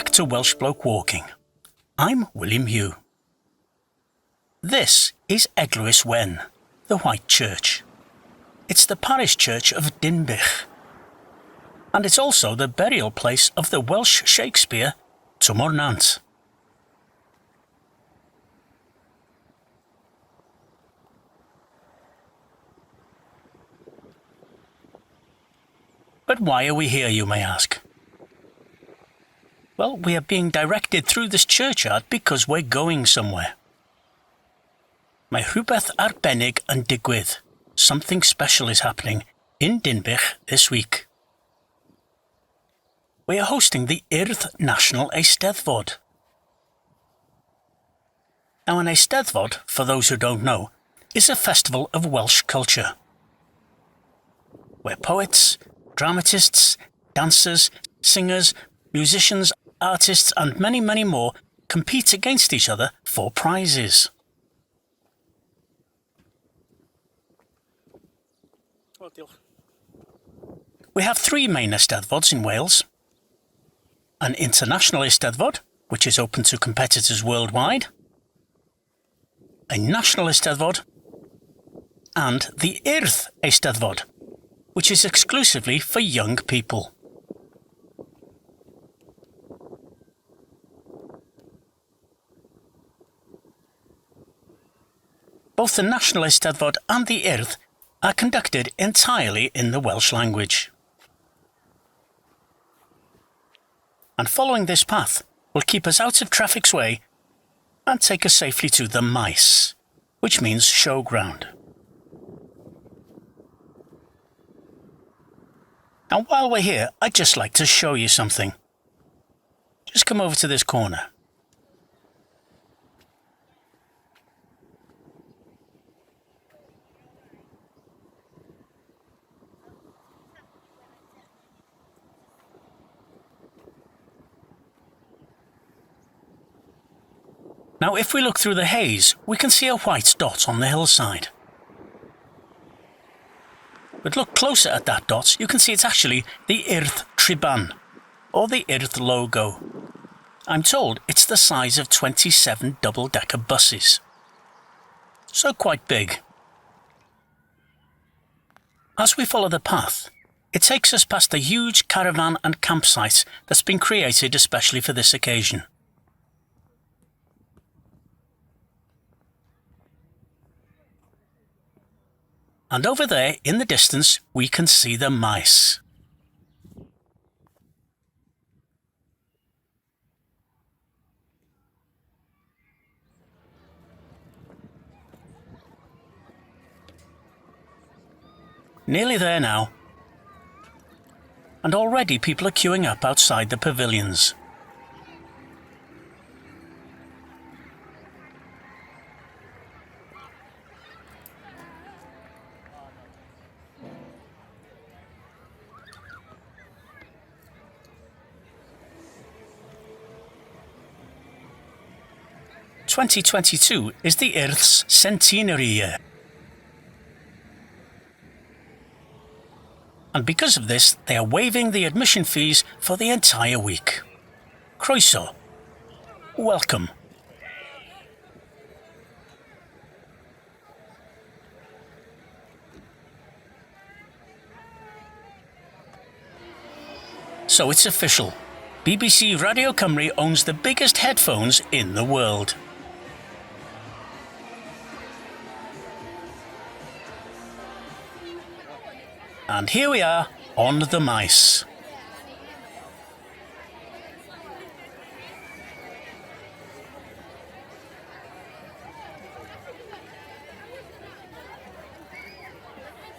back to Welshbloke Walking. I'm William Hugh. This is Eglwys Wen, the White Church. It's the parish church of Dinbych, and it's also the burial place of the Welsh Shakespeare, Twm o'r Nant. But why are we here, you may ask? Well, we are being directed through this churchyard because we're going somewhere. Mae rhywbeth arbennig yn digwydd. Something special is happening in Dinbych this week. We are hosting the Urdd National Eisteddfod. Now, an Eisteddfod, for those who don't know, is a festival of Welsh culture, where poets, dramatists, dancers, singers, musicians, artists and many, many more compete against each other for prizes. We have 3 main Eisteddfods in Wales. An international Eisteddfod, which is open to competitors worldwide, a national Eisteddfod, and the Urdd Eisteddfod, which is exclusively for young people. Both the National Eisteddfod and the Urdd are conducted entirely in the Welsh language. And following this path will keep us out of traffic's way and take us safely to the Maes, which means showground. Now, while we're here, I'd just like to show you something. Just come over to this corner. Now, if we look through the haze, we can see a white dot on the hillside. But look closer at that dot, you can see it's actually the Urdd Triban, or the Urdd logo. I'm told it's the size of 27 double-decker buses. So quite big. As we follow the path, it takes us past the huge caravan and campsite that's been created especially for this occasion. And over there, in the distance, we can see the Maes. Nearly there now. And already people are queuing up outside the pavilions. (2022) is the Urdd's centenary year. And because of this, they are waiving the admission fees for the entire week. Croeso. Welcome. So it's official. BBC Radio Cymru owns the biggest headphones in the world. And here we are on the Maes.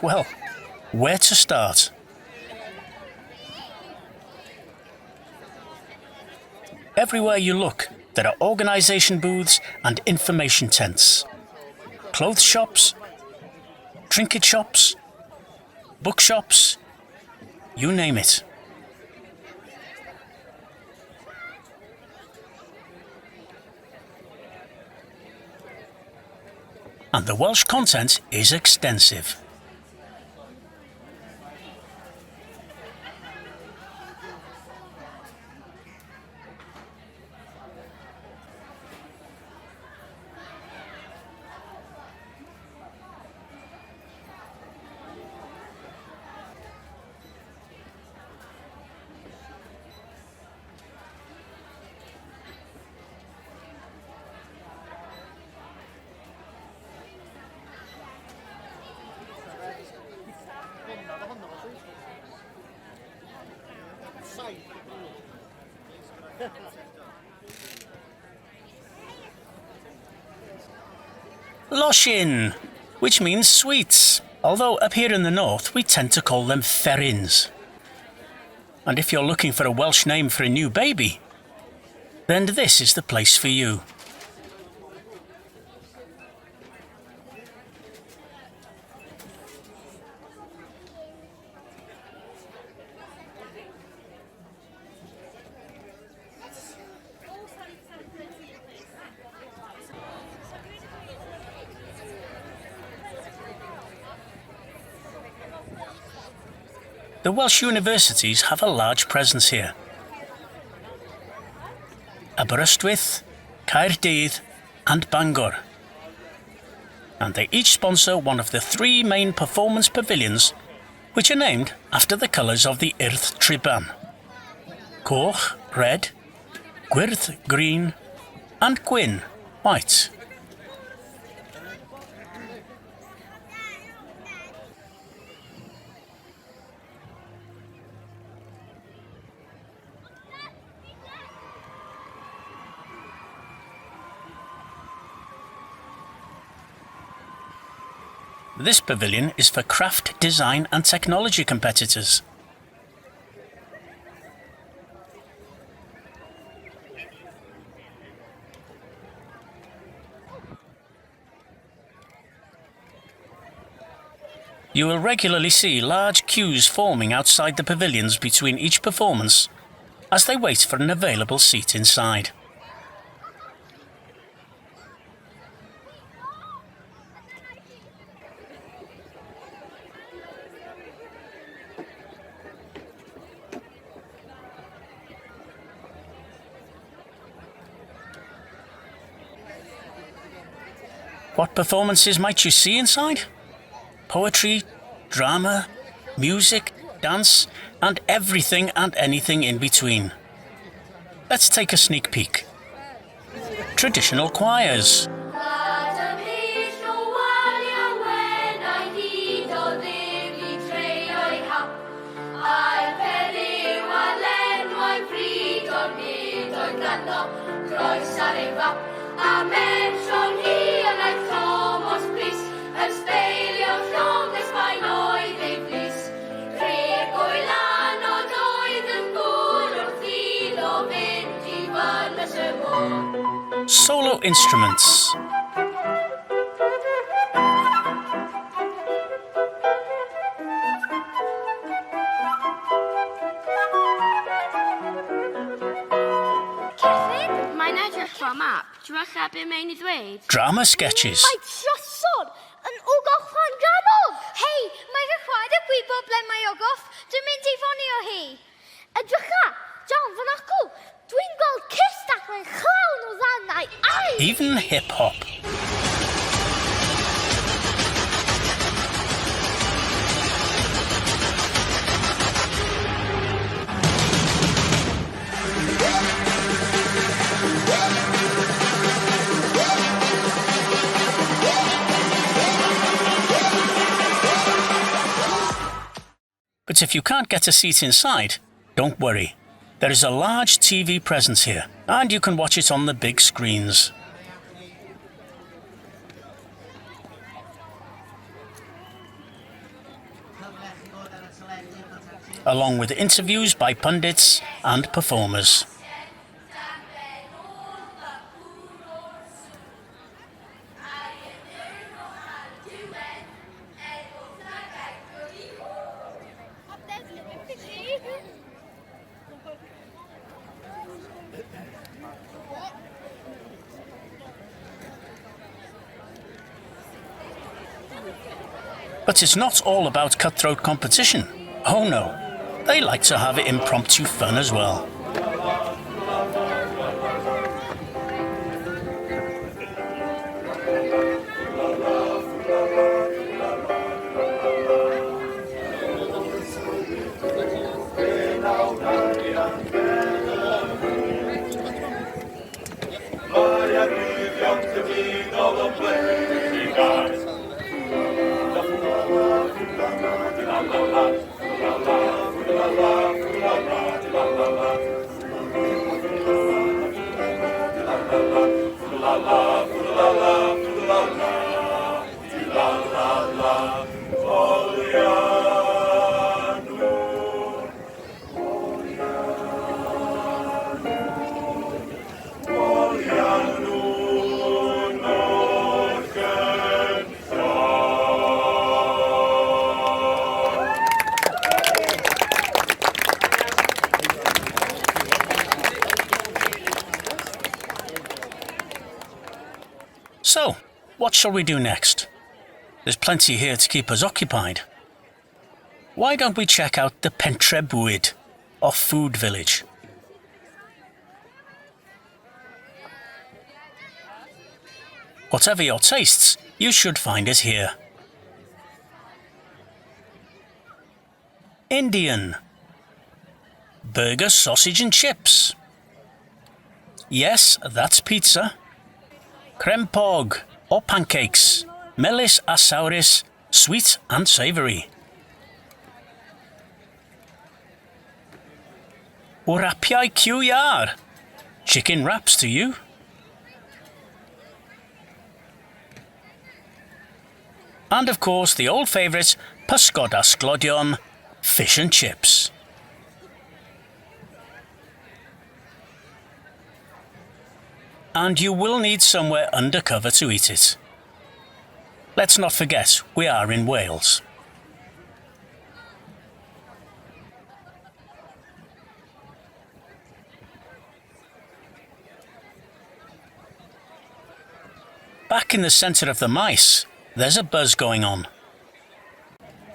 Well, where to start? Everywhere you look, there are organisation booths and information tents. Clothes shops, trinket shops, bookshops, you name it. And the Welsh content is extensive. Loshin, which means sweets, although up here in the north we tend to call them ferins. And if you're looking for a Welsh name for a new baby, then this is the place for you. The Welsh universities have a large presence here. Aberystwyth, Caerdydd and Bangor. And they each sponsor one of the 3 main performance pavilions which are named after the colours of the Urdd Triban. Coch, red, Gwyrdd, green and Gwyn, white. This pavilion is for craft, design and technology competitors. You will regularly see large queues forming outside the pavilions between each performance as they wait for an available seat inside. What performances might you see inside? Poetry, drama, music, dance, and everything and anything in between. Let's take a sneak peek. Traditional choirs. Solo instruments. Mae'n edrych fel map. Diwylliant be mae'n ei ddweud? Drama sketches. Mae trosod yn ogof Llangollen. Hei, mae fy chwaer y gwybod ble mae ogof. Dwi'n mynd i ffonio o hi. Edrycha, John, fan acw. Dwi'n gweld cyst ac mae'n llawn o ddannau. Ai! Even hip-hop. But if you can't get a seat inside, don't worry. There is a large TV presence here, and you can watch it on the big screens. Along with interviews by pundits and performers. But it's not all about cutthroat competition. Oh no, they like to have impromptu fun as well. So, what shall we do next? There's plenty here to keep us occupied. Why don't we check out the Pentre Bwyd, or food village? Whatever your tastes, you should find it here. Indian. Burger, sausage and chips. Yes, that's pizza. Crempog, or pancakes. Melys a saurus, sweet and savoury. Wrapiau QR. Chicken wraps to you. And of course the old favourite, pysgod a sglodion, fish and chips. And you will need somewhere undercover to eat it. Let's not forget, we are in Wales. Back in the centre of the mice, there's a buzz going on.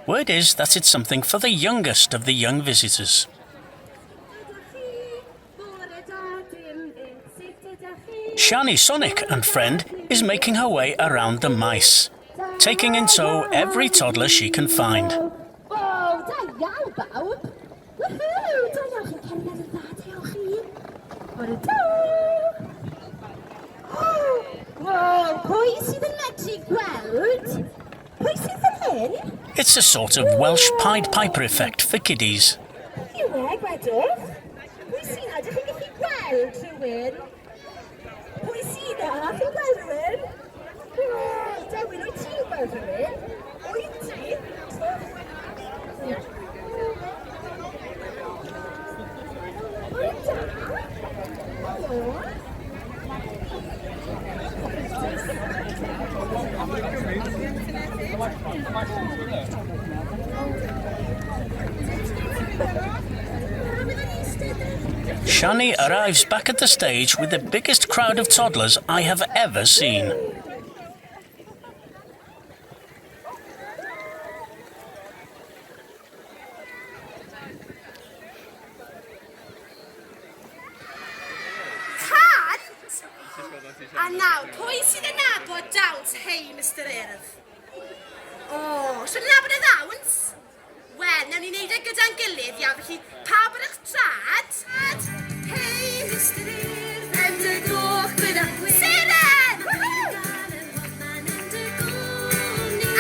Word is that it's something for the youngest of the young visitors. Shani Sonic and friend is making her way around the mice, taking in tow every toddler she can find. It's a sort of Welsh Pied Piper effect for kiddies. Shani arrives back at the stage with the biggest crowd of toddlers I have ever seen. A nawr, pwy sydd yn nabod dawns hei, Mr Urdd? O, sy'n nabod y ddawns? Wel, nawn ni wneud e gyda'n gilydd, iawn, felly pawb yn eich trad? Hei, Mr Urdd, yn dy goch gyda Siren!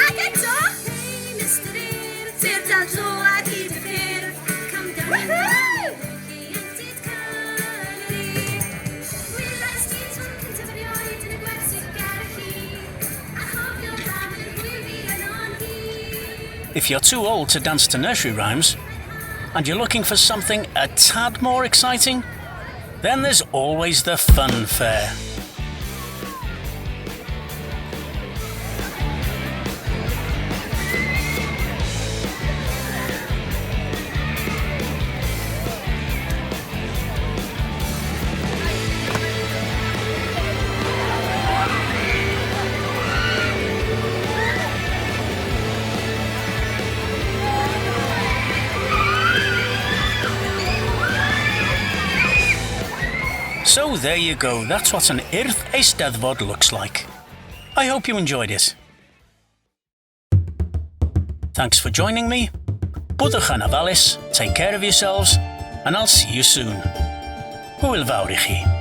Ac eto! Hei, Mr Urdd, sy'r dal dro a hyd y ffyrdd. Come down. If you're too old to dance to nursery rhymes, and you're looking for something a tad more exciting, then there's always the fun fair. So there you go, that's what an Urdd Eisteddfod looks like. I hope you enjoyed it. Thanks for joining me. Bwddwch yn ofalus, take care of yourselves, and I'll see you soon. Hwyl fawr i chi.